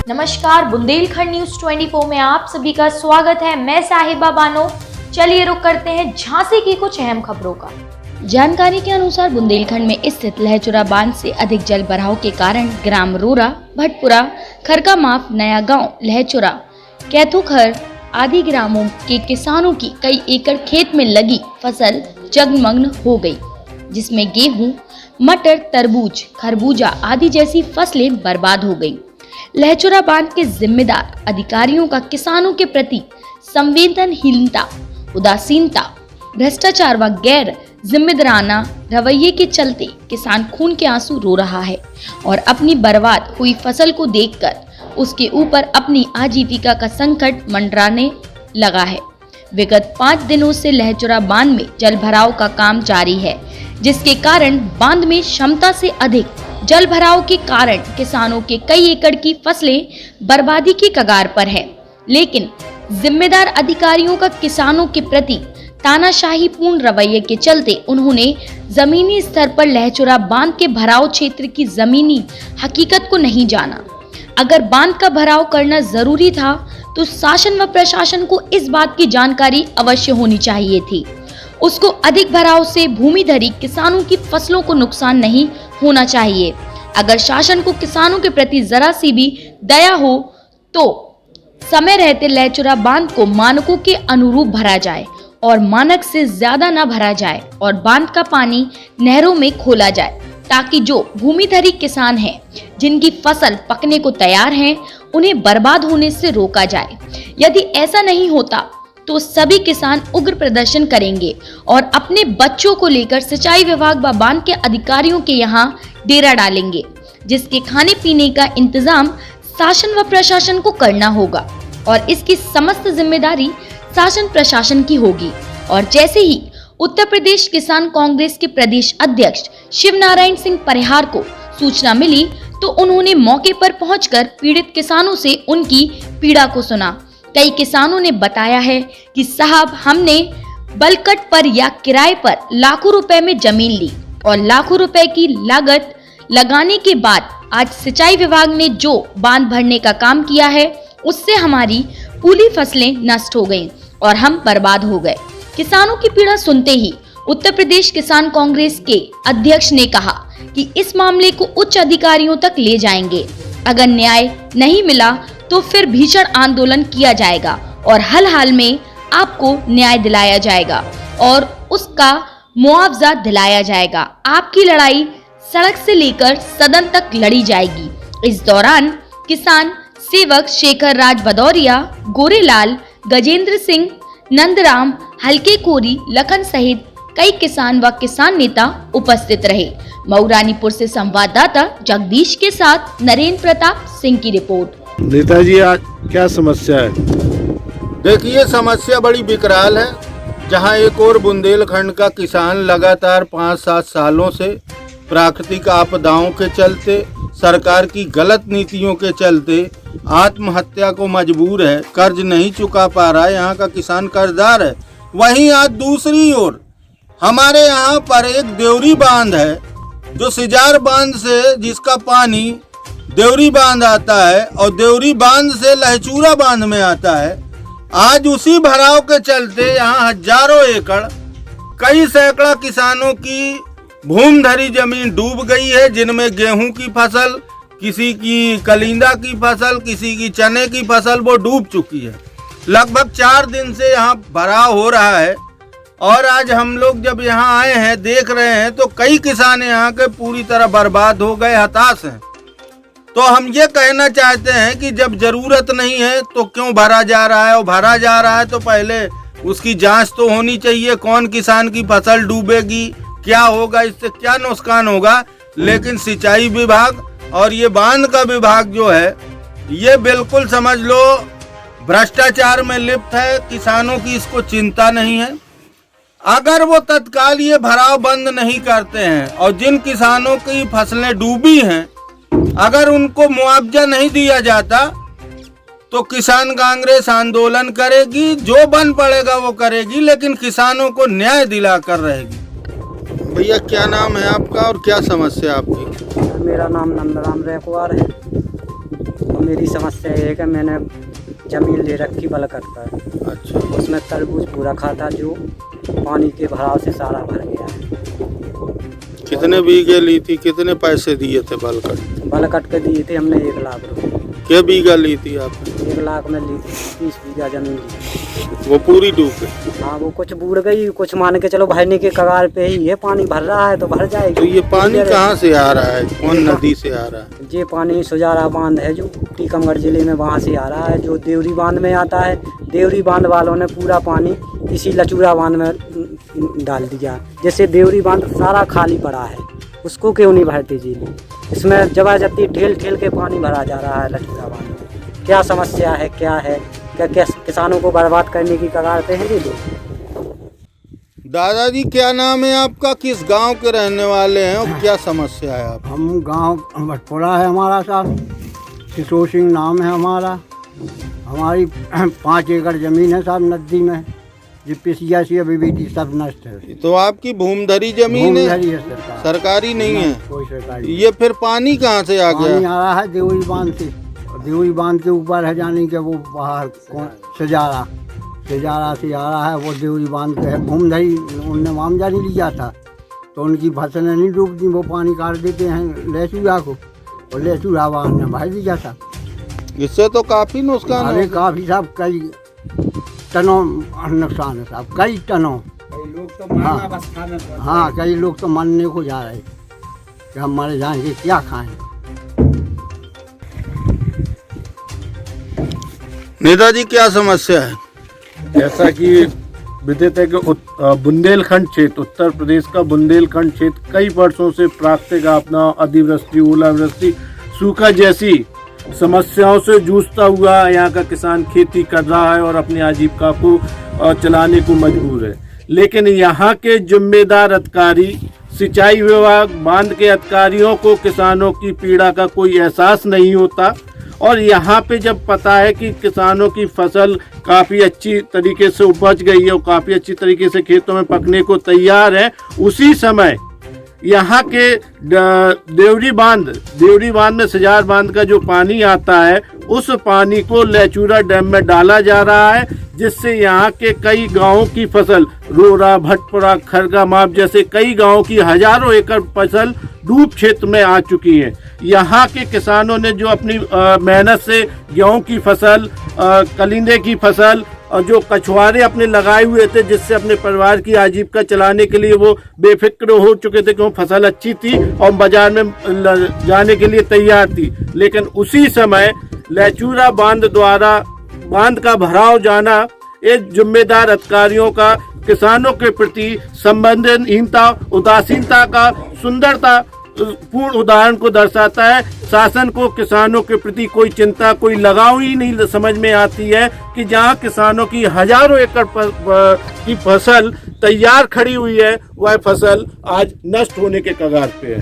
नमस्कार, बुंदेलखंड न्यूज 24 में आप सभी का स्वागत है। मैं साहिबा बानो। चलिए रुक करते हैं झांसी की कुछ अहम खबरों का। जानकारी के अनुसार बुंदेलखंड में स्थित लहचुरा बांध से अधिक जल भराव के कारण ग्राम रोरा, भटपुरा, खरकामाफ, नया गांव, लहचुरा, कैथुखर आदि ग्रामों के किसानों की कई एकड़ खेत में लगी फसल जलमग्न हो गई, जिसमें गेहूं, मटर, तरबूज, खरबूजा आदि जैसी फसलें बर्बाद हो गईं। लहचुरा बांध के जिम्मेदार अधिकारियों का किसानों के प्रति संवेदनहीनता, उदासीनता, भ्रष्टाचार व गैर जिम्मेदाराना रवैये के चलते किसान खून के आंसू रो रहा है और अपनी बर्बाद हुई फसल को देखकर उसके ऊपर अपनी आजीविका का संकट मंडराने लगा है। विगत 5 दिनों से लहचुरा बांध में जल भराव का काम जारी है, जिसके कारण बांध में क्षमता से अधिक जल भराव के कारण किसानों के कई एकड़ की फसलें बर्बादी की कगार पर है। लेकिन जिम्मेदार अधिकारियों का किसानों के प्रति तानाशाहीपूर्ण रवैये के चलते उन्होंने जमीनी स्तर पर लहचुरा बांध के भराव क्षेत्र की जमीनी हकीकत को नहीं जाना। अगर बांध का भराव करना जरूरी था तो शासन व प्रशासन को इस बात की जानकारी अवश्य होनी चाहिए थी। उसको अधिक भराव से भूमिधरी किसानों की फसलों को नुकसान नहीं होना चाहिए। अगर शासन को किसानों के प्रति जरा सी भी दया हो तो समय रहते लहचुरा बांध को मानकों के अनुरूप भरा जाए और मानक से ज्यादा न भरा जाए और बांध का पानी नहरों में खोला जाए, ताकि जो भूमिधरी किसान हैं, जिनकी फसल पकने को तैयार है, उन्हें बर्बाद होने से रोका जाए। यदि ऐसा नहीं होता तो सभी किसान उग्र प्रदर्शन करेंगे और अपने बच्चों को लेकर सिंचाई विभाग व बांध के अधिकारियों के यहाँ डेरा डालेंगे, जिसके खाने पीने का इंतजाम शासन व प्रशासन को करना होगा और इसकी समस्त जिम्मेदारी शासन प्रशासन की होगी। और जैसे ही उत्तर प्रदेश किसान कांग्रेस के प्रदेश अध्यक्ष शिव नारायण सिंह परिहार को सूचना मिली तो उन्होंने मौके पर पहुंचकर पीड़ित किसानों से उनकी पीड़ा को सुना। कई किसानों ने बताया है कि साहब, हमने बलकट पर या किराए पर लाखों रुपए में जमीन ली और लाखों रुपए की लागत लगाने के बाद आज सिंचाई विभाग ने जो बांध भरने का काम किया है, उससे हमारी पूरी फसलें नष्ट हो गईं और हम बर्बाद हो गए। किसानों की पीड़ा सुनते ही उत्तर प्रदेश किसान कांग्रेस के अध्यक्ष ने कहा कि इस मामले को उच्च अधिकारियों तक ले जाएंगे। अगर न्याय नहीं मिला तो फिर भीषण आंदोलन किया जाएगा और हाल में आपको न्याय दिलाया जाएगा और उसका मुआवजा दिलाया जाएगा। आपकी लड़ाई सड़क से लेकर सदन तक लड़ी जाएगी। इस दौरान किसान सेवक शेखर राज भदौरिया, गोरेलाल, गजेंद्र सिंह, नंदराम, हल्के कोरी, लखन सहित कई किसान व किसान नेता उपस्थित रहे। मऊरानीपुर से संवाददाता जगदीश के साथ नरेंद्र प्रताप सिंह की रिपोर्ट। नेताजी, आज क्या समस्या है? देखिए, समस्या बड़ी विकराल है। जहां एक और बुंदेलखंड का किसान लगातार 5-7 सालों से प्राकृतिक आपदाओं के चलते, सरकार की गलत नीतियों के चलते आत्महत्या को मजबूर है, कर्ज नहीं चुका पा रहा है, यहाँ का किसान कर्जदार है। वहीं आज दूसरी ओर हमारे यहाँ पर एक देवरी बांध है, जो सिजार बांध से जिसका पानी देवरी बांध आता है और देवरी बांध से लहचुरा बांध में आता है। आज उसी भराव के चलते यहाँ हजारों एकड़, कई सैकड़ा किसानों की भूमिधरी जमीन डूब गई है, जिनमें गेहूं की फसल, किसी की कलिंदा की फसल, किसी की चने की फसल वो डूब चुकी है। लगभग 4 दिन से यहाँ भराव हो रहा है और आज हम लोग जब यहाँ आए हैं, देख रहे हैं तो कई किसान यहाँ के पूरी तरह बर्बाद हो गए, हताश हैं। तो हम ये कहना चाहते हैं कि जब जरूरत नहीं है तो क्यों भरा जा रहा है, और भरा जा रहा है तो पहले उसकी जांच तो होनी चाहिए। कौन किसान की फसल डूबेगी, क्या होगा, इससे क्या नुकसान होगा। लेकिन सिंचाई विभाग और ये बांध का विभाग जो है, ये बिल्कुल समझ लो भ्रष्टाचार में लिप्त है। किसानों की इसको चिंता नहीं है। अगर वो तत्काल ये भराव बंद नहीं करते हैं और जिन किसानों की फसलें डूबी हैं, अगर उनको मुआवजा नहीं दिया जाता तो किसान कांग्रेस आंदोलन करेगी, जो बन पड़ेगा वो करेगी, लेकिन किसानों को न्याय दिला कर रहेगी। भैया, क्या नाम है आपका और क्या समस्या आपकी? मेरा नाम नंदराम रेखवार है। तो मेरी समस्या ये है कि मैंने ज़मीन ले रखी बलकट पर। अच्छा, उसमें तरबूज पूरा खा था जो पानी के भराव से सारा भर गया है। कितने बीघे ली थी, कितने पैसे दिए थे बलकट? बलकट पे दिए थे हमने 1 लाख रुपए। क्या बीघा ली थी आपने? 1 लाख में ली थी, 30 बीघा जमीन ली थी। वो पूरी डूब गई? हाँ, वो कुछ बूढ़ गई, कुछ मान के चलो भरने के कगार पे ही है। पानी भर रहा है तो भर जाएगी। तो ये पानी कहाँ से आ रहा है, कौन नदी से आ रहा है? ये पानी सुजारा बांध है जो टीकमगढ़ जिले में, वहाँ से आ रहा है, जो देवरी बांध में आता है। देवरी बांध वालों ने पूरा पानी इसी लचूरा बांध में डाल दिया, जिससे देवरी बांध सारा खाली पड़ा है। उसको क्यों नहीं भरते जी? इसमें जबरदस्ती ठेल ठेल के पानी भरा जा रहा है लचूरा बांध में। क्या समस्या है, क्या है? क्या किसानों को बर्बाद करने की कगार पे हैं ये लोग? दादाजी क्या नाम है आपका, किस गांव के रहने वाले हैं और क्या समस्या है आप? हम गांव भटपुरा है हमारा साहब, किशोर सिंह नाम है हमारा। हमारी 5 एकड़ ज़मीन है साहब नदी में, जो पिसिया सी अभी भी सब नष्ट है। तो आपकी भूमधरी जमीन है, भूमधरी है सरकार, सरकारी नहीं है? कोई सरकारी। ये फिर पानी कहाँ से आ पानी गया? आ रहा है देवरी बांध से। देवरी बांध के ऊपर है जाने के वो बाहर सजारा से आ रहा है। वो देवरी बांध के है भूमधरी, उनने मामजा नहीं लिया था तो उनकी फसलें नहीं डूबती। वो पानी काट देते हैं लहसुआ को, और लहसुआ बांध ने भर दिया था। इससे तो काफी नुकसान अरे हो गया। काफ़ी साहब, कई टनों नुकसान है साहब, कई टनों। हाँ, कई लोग तो मरने को जा रहे कि हम मर जाएंगे, क्या खाएं। नेताजी क्या समस्या है? जैसा कि विदित है कि बुंदेलखंड क्षेत्र, उत्तर प्रदेश का बुंदेलखंड क्षेत्र कई वर्षों से प्राकृतिक आपदा, अतिवृष्टि, ओलावृष्टि, सूखा जैसी समस्याओं से जूझता हुआ यहाँ का किसान खेती कर रहा है और अपनी आजीविका को चलाने को मजबूर है। लेकिन यहाँ के जिम्मेदार अधिकारी, सिंचाई विभाग, बांध के अधिकारियों को किसानों की पीड़ा का कोई एहसास नहीं होता। और यहाँ पे जब पता है कि किसानों की फसल काफ़ी अच्छी तरीके से उपज गई है और काफ़ी अच्छी तरीके से खेतों में पकने को तैयार है, उसी समय यहाँ के देवरी बांध में सजार बांध का जो पानी आता है, उस पानी को लहचूरा डैम में डाला जा रहा है, जिससे यहाँ के कई गांवों की फसल, रोरा, भटपुरा, खरगा, माप जैसे कई गांवों की हजारों एकड़ फसल डूब क्षेत्र में आ चुकी है। यहाँ के किसानों ने जो अपनी मेहनत से गेहूं की फसल, कलिंदे की फसल और जो कछुआरे अपने लगाए हुए थे, जिससे अपने परिवार की आजीविका चलाने के लिए वो बेफिक्र हो चुके थे कि वो फसल अच्छी थी और बाजार में जाने के लिए तैयार थी। लेकिन उसी समय लहचूरा बांध द्वारा बांध का भराव जाना एक जिम्मेदार अधिकारियों का किसानों के प्रति संवेदनहीनता, उदासीनता का सुंदरता पूर्ण उदाहरण को दर्शाता है। शासन को किसानों के प्रति कोई चिंता, कोई लगाव ही नहीं समझ में आती है कि जहां किसानों की हजारों एकड़ की फसल तैयार खड़ी हुई है, वह फसल आज नष्ट होने के कगार पे है।